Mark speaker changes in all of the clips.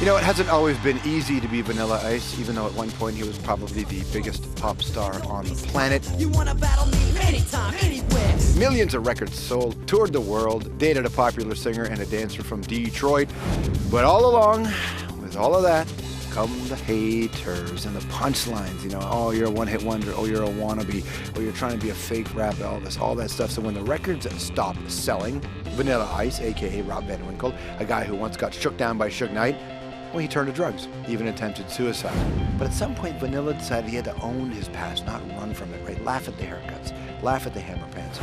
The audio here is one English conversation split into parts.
Speaker 1: You know, it hasn't always been easy to be Vanilla Ice, even though at one point he was probably the biggest pop star on the planet.
Speaker 2: You wanna battle me anytime, anywhere.
Speaker 1: Millions of records sold, toured the world, dated a popular singer and a dancer from Detroit. But all along, with all of that, come the haters and the punchlines, you know, oh, you're a one-hit wonder, oh, you're a wannabe, oh, you're trying to be a fake rap Elvis, all that stuff. So when the records stopped selling, Vanilla Ice, a.k.a. Rob Van Winkle, a guy who once got shook down by Suge Knight, well, he turned to drugs, even attempted suicide. But at some point, Vanilla decided he had to own his past, not run from it, right? Laugh at the haircuts, laugh at the hammer pants.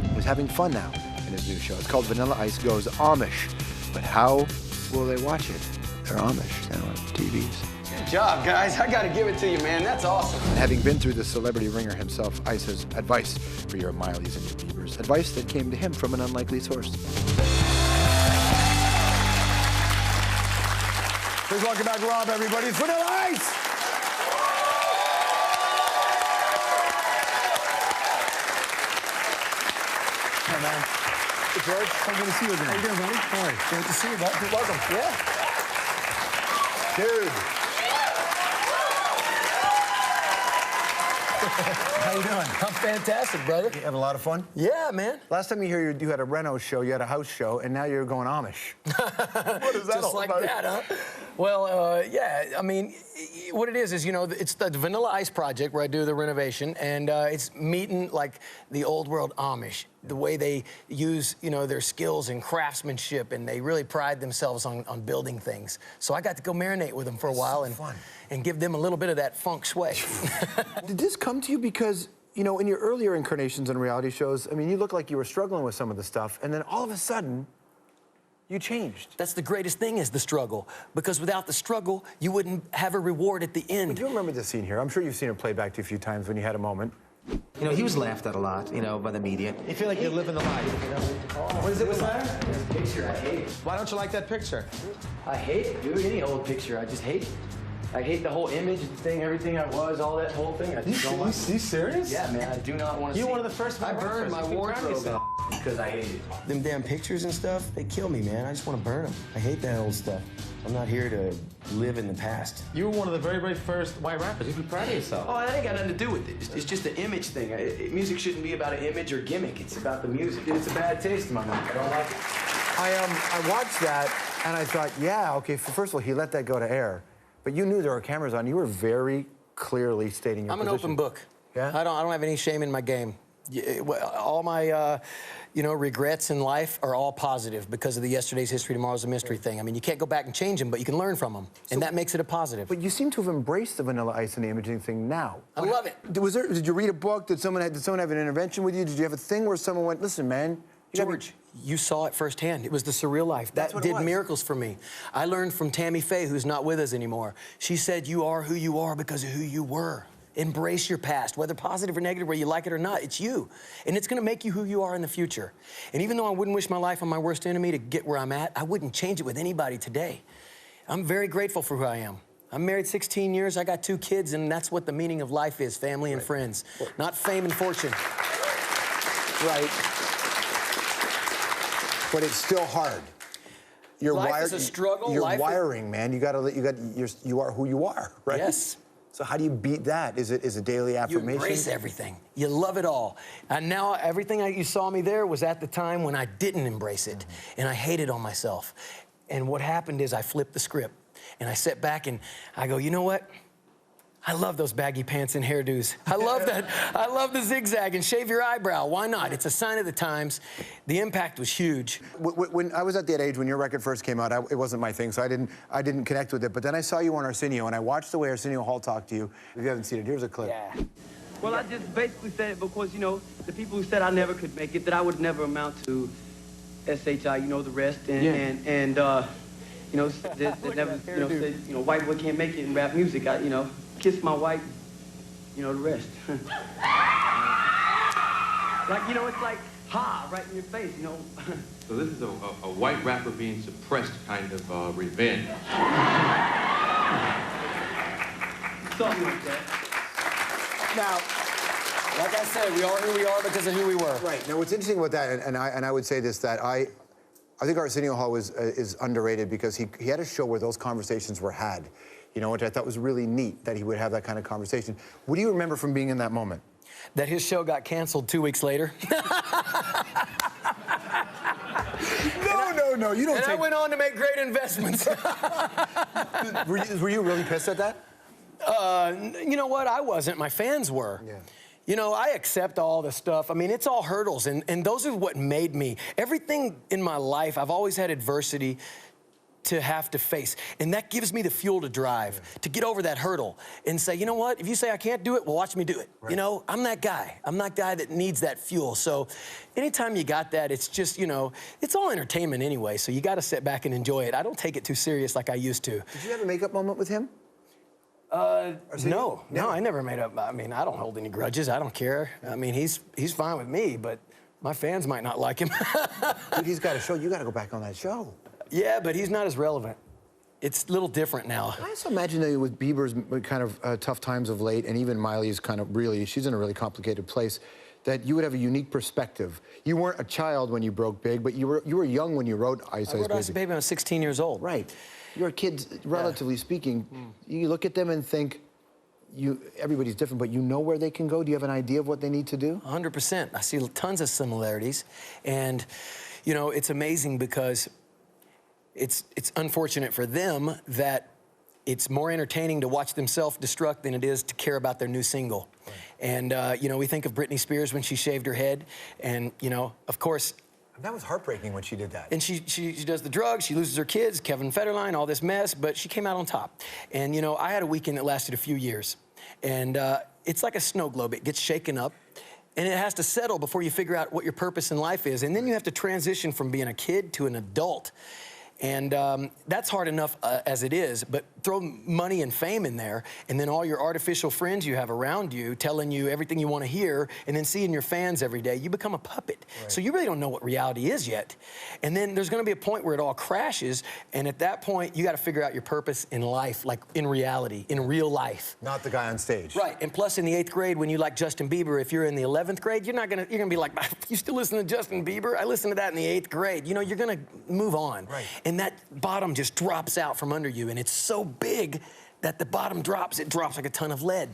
Speaker 1: He was having fun now in his new show. It's called Vanilla Ice Goes Amish. But how will they watch it? They're Amish, you know, on TVs.
Speaker 3: Good job, guys. I gotta give it to you, man. That's awesome.
Speaker 1: And having been through the celebrity ringer himself, Ice has advice for your Mileys and your Biebers. Advice that came to him from an unlikely source.
Speaker 4: Please welcome back Rob, everybody. It's Vanilla Ice! Hey, man. Hey, George. I'm good to see you again. How you doing, buddy? How are you? Great to see you, bud. You're welcome. Yeah. Dude. How you doing?
Speaker 3: I'm fantastic, brother.
Speaker 4: You having a lot of fun?
Speaker 3: Yeah, man.
Speaker 4: Last time you here, you had a reno show, you had a house show, and now you're going Amish. What is that
Speaker 3: Just
Speaker 4: all
Speaker 3: like
Speaker 4: about?
Speaker 3: that, huh? Well, yeah, I mean, what it is, you know, it's the Vanilla Ice project where I do the renovation, and it's meeting, like, the old world Amish, the way they use, you know, their skills and craftsmanship, and they really pride themselves on building things. So I got to go marinate with them for a while and give them a little bit of that feng shui.
Speaker 1: Did this come to you because, you know, in your earlier incarnations on reality shows, I mean, you looked like you were struggling with some of the stuff, and then all of a sudden, you changed.
Speaker 3: That's the greatest thing is the struggle, because without the struggle, you wouldn't have a reward at the end.
Speaker 1: Do you remember this scene here? I'm sure you've seen it played back to you a few times when you had a moment.
Speaker 5: You know, he was laughed at a lot, you know, by the media.
Speaker 4: You feel like you're living the life, you know?
Speaker 5: What is it, what's that?
Speaker 6: Picture, I hate it.
Speaker 4: Why don't you like that picture?
Speaker 6: I hate it, dude. Any old picture, I just hate it. I hate the whole image thing, everything I was, all that whole thing. I just don't like it.
Speaker 4: You serious?
Speaker 6: Yeah, man, I do not want to see
Speaker 4: You're one of the first
Speaker 6: I burned my wardrobe
Speaker 4: out
Speaker 6: because I hate it.
Speaker 3: Them damn pictures and stuff, they kill me, man. I just want to burn them. I hate that old stuff. I'm not here to live in the past.
Speaker 5: You were one of the very, very first white rappers. You should be proud of yourself.
Speaker 6: Oh, that ain't got nothing to do with it. It's just an image thing. Music shouldn't be about an image or gimmick. It's about the music. It's a bad taste in my mouth. I don't like it.
Speaker 1: I watched that, and I thought, yeah, okay, first of all, he let that go to air. But you knew there were cameras on. You were very clearly stating your position.
Speaker 3: I'm an open book.
Speaker 1: Yeah?
Speaker 3: I don't have any shame in my game. All my, you know, regrets in life are all positive because of the yesterday's history, tomorrow's a mystery thing. I mean, you can't go back and change them, but you can learn from them, and that makes it a positive.
Speaker 1: But you seem to have embraced the Vanilla Ice and the imaging thing now.
Speaker 3: I love it.
Speaker 1: Did you read a book? Did someone have an intervention with you? Did you have a thing where someone went, listen, man,
Speaker 3: George, you saw it firsthand. It was the surreal life. That did miracles for me. I learned from Tammy Faye, who's not with us anymore. She said, you are who you are because of who you were. Embrace your past, whether positive or negative, whether you like it or not, it's you. And it's gonna make you who you are in the future. And even though I wouldn't wish my life on my worst enemy to get where I'm at, I wouldn't change it with anybody today. I'm very grateful for who I am. I'm married 16 years, I got 2 kids, and that's what the meaning of life is, family and friends, not fame and fortune.
Speaker 4: Right. But it's still hard.
Speaker 3: Life is a struggle.
Speaker 1: You're wiring, man. You are who you are, right?
Speaker 3: Yes.
Speaker 1: So how do you beat that? Is it a daily affirmation?
Speaker 3: You embrace everything. You love it all. And now everything you saw me there was at the time when I didn't embrace it, and I hated on myself. And what happened is I flipped the script, and I sat back and I go, you know what? I love those baggy pants and hairdos. I love that. I love the zigzag and shave your eyebrow. Why not? It's a sign of the times. The impact was huge.
Speaker 1: When I was at that age, when your record first came out, it wasn't my thing, so I didn't connect with it. But then I saw you on Arsenio, and I watched the way Arsenio Hall talked to you. If you haven't seen it, here's a clip.
Speaker 6: Yeah. Well, I just basically said it because, you know, the people who said I never could make it, that I would never amount to SHI, you know, the rest, and you know, that never, you know, said, you know, white boy can't make it in rap music. You know, kiss my wife, you know, the rest. Like, you know, it's like, ha, right in your face, you know.
Speaker 7: So this is a white rapper being suppressed kind of revenge.
Speaker 6: Something like that.
Speaker 3: Now, like I said, we are who we are because of who we were.
Speaker 1: Right. Now, what's interesting about that, and I would say this, that I think Arsenio Hall is underrated because he had a show where those conversations were had, you know, which I thought was really neat that he would have that kind of conversation. What do you remember from being in that moment?
Speaker 3: That his show got canceled 2 weeks later.
Speaker 1: No, you don't
Speaker 3: and I went on to make great investments.
Speaker 1: Were you really pissed at that?
Speaker 3: You know what? I wasn't. My fans were.
Speaker 1: Yeah.
Speaker 3: You know, I accept all the stuff. I mean, it's all hurdles, and those are what made me. Everything in my life, I've always had adversity to have to face, and that gives me the fuel to drive, to get over that hurdle and say, you know what? If you say I can't do it, well, watch me do it. Right. You know, I'm that guy. I'm that guy that needs that fuel. So anytime you got that, it's just, you know, it's all entertainment anyway, so you got to sit back and enjoy it. I don't take it too serious like I used to.
Speaker 1: Did you have a makeup moment with him?
Speaker 3: No, I never made up. I mean, I don't hold any grudges. I don't care. I mean, he's fine with me, but my fans might not like him.
Speaker 1: Dude, he's got a show. You got to go back on that show.
Speaker 3: Yeah, but he's not as relevant. It's a little different now.
Speaker 1: I also imagine that with Bieber's kind of tough times of late, and even Miley's kind of really, she's in a really complicated place, that you would have a unique perspective. You weren't a child when you broke big, but you were young when you wrote Ice Goes Amish.
Speaker 3: I wrote Ice Baby when I was 16 years old.
Speaker 1: Right. You're a kid, relatively speaking. You look at them and think, everybody's different, but you know where they can go? Do you have an idea of what they need to do?
Speaker 3: 100%. I see tons of similarities. And, you know, it's amazing because it's unfortunate for them that it's more entertaining to watch them self-destruct than it is to care about their new single. Right. And, you know, we think of Britney Spears when she shaved her head, and, you know, of course,
Speaker 1: that was heartbreaking when she did that.
Speaker 3: And she does the drugs, she loses her kids, Kevin Federline, all this mess, but she came out on top. And, you know, I had a weekend that lasted a few years. And it's like a snow globe. It gets shaken up, and it has to settle before you figure out what your purpose in life is. And then you have to transition from being a kid to an adult. And that's hard enough as it is, but throw money and fame in there, and then all your artificial friends you have around you telling you everything you want to hear, and then seeing your fans every day, you become a puppet. Right. So you really don't know what reality is yet. And then there's going to be a point where it all crashes, and at that point, you got to figure out your purpose in life, like in reality, in real life.
Speaker 1: Not the guy on stage.
Speaker 3: Right, and plus in the 8th grade, when you like Justin Bieber, if you're in the 11th grade, you're gonna be like, you still listen to Justin Bieber? I listened to that in the 8th grade. You know, you're gonna move on. Right. And that bottom just drops out from under you, and it's so big that the bottom drops, it drops like a ton of lead.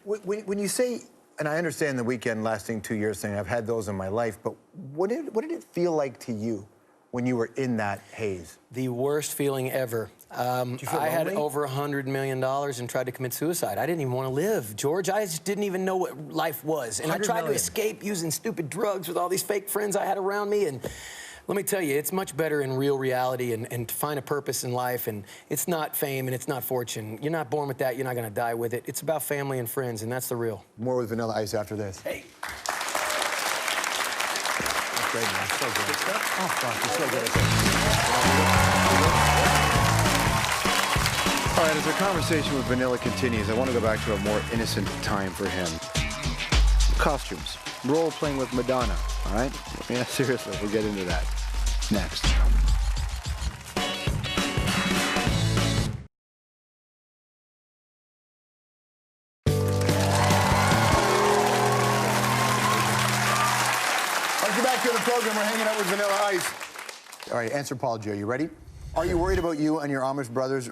Speaker 1: When you say, and I understand the weekend lasting 2 years thing, I've had those in my life, but what did it feel like to you when you were in that haze?
Speaker 3: The worst feeling ever. I had over $100 million and tried to commit suicide. I didn't even want to live, George. I just didn't even know what life was. And I tried to escape using stupid drugs with all these fake friends I had around me, and let me tell you, it's much better in real reality and to find a purpose in life, and it's not fame and it's not fortune. You're not born with that, you're not gonna die with it. It's about family and friends, and that's the real.
Speaker 1: More with Vanilla Ice after this.
Speaker 3: Hey.
Speaker 1: That's great, man. So good. Oh, fuck, you're so good at this. All right, as our conversation with Vanilla continues, I want to go back to a more innocent time for him. Costumes. Role-playing with Madonna, all right? Yeah, seriously, we'll get into that next. Welcome back to the program. We're hanging out with Vanilla Ice. All right, answer Paul G. Are you ready? Are you worried about you and your Amish brothers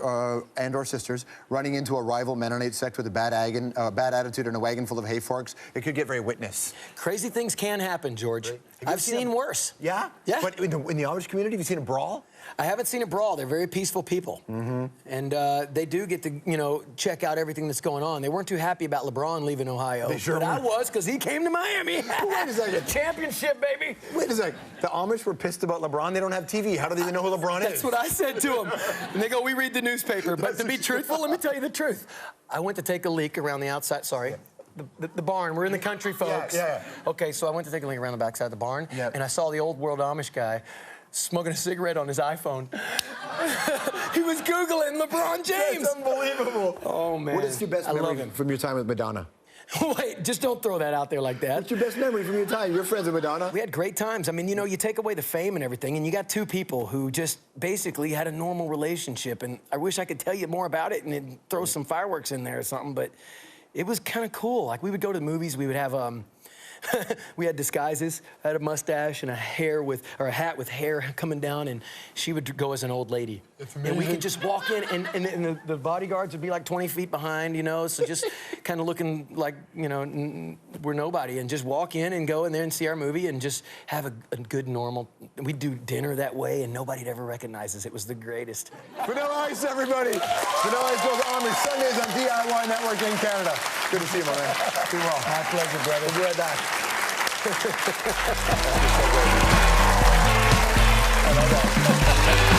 Speaker 1: and or sisters running into a rival Mennonite sect with a bad attitude and a wagon full of hay forks? It could get very witness.
Speaker 3: Crazy things can happen, George.
Speaker 1: Really?
Speaker 3: I've seen worse.
Speaker 1: Yeah?
Speaker 3: Yeah.
Speaker 1: But in the Amish community, have you seen a brawl?
Speaker 3: I haven't seen a brawl. They're very peaceful people. Mm-hmm. And they do get to, you know, check out everything that's going on. They weren't too happy about LeBron leaving Ohio.
Speaker 1: They sure
Speaker 3: but
Speaker 1: weren't.
Speaker 3: I was, because he came to Miami.
Speaker 1: Wait a second.
Speaker 3: Championship, baby.
Speaker 1: Wait a second. The Amish were pissed about LeBron. They don't have TV. How do they even know who LeBron is?
Speaker 3: That's what I said to them. And they go, we read the newspaper. But to be truthful, let me tell you the truth. I went to take a leak around the outside. Sorry. The barn. We're in the country, folks.
Speaker 1: Yeah.
Speaker 3: Okay, so I went to take a leak around the backside of the barn, and I saw the old world Amish guy smoking a cigarette on his iPhone. He was Googling LeBron James.
Speaker 1: That's unbelievable.
Speaker 3: Oh, man.
Speaker 1: What is your best memory from your time with Madonna?
Speaker 3: Wait, just don't throw that out there like that.
Speaker 1: What's your best memory from your time? You're friends with Madonna?
Speaker 3: We had great times. I mean, you know, you take away the fame and everything, and you got two people who just basically had a normal relationship, and I wish I could tell you more about it and throw some fireworks in there or something, but it was kind of cool. Like, we would go to the movies, we would have we had disguises. I had a mustache and a hat with hair coming down, and she would go as an old lady. And we could just walk in, and the bodyguards would be like 20 feet behind, you know, so just kind of looking like, you know, we're nobody, and just walk in and go in there and see our movie and just have a good, normal, we'd do dinner that way, and nobody'd ever recognize us. It was the greatest.
Speaker 4: Vanilla Ice, everybody. Vanilla Ice Goes Amish, Sundays on DIY Network in Canada. Good to see you, my man. Be well. My pleasure, brother. We'll be right back. I love that.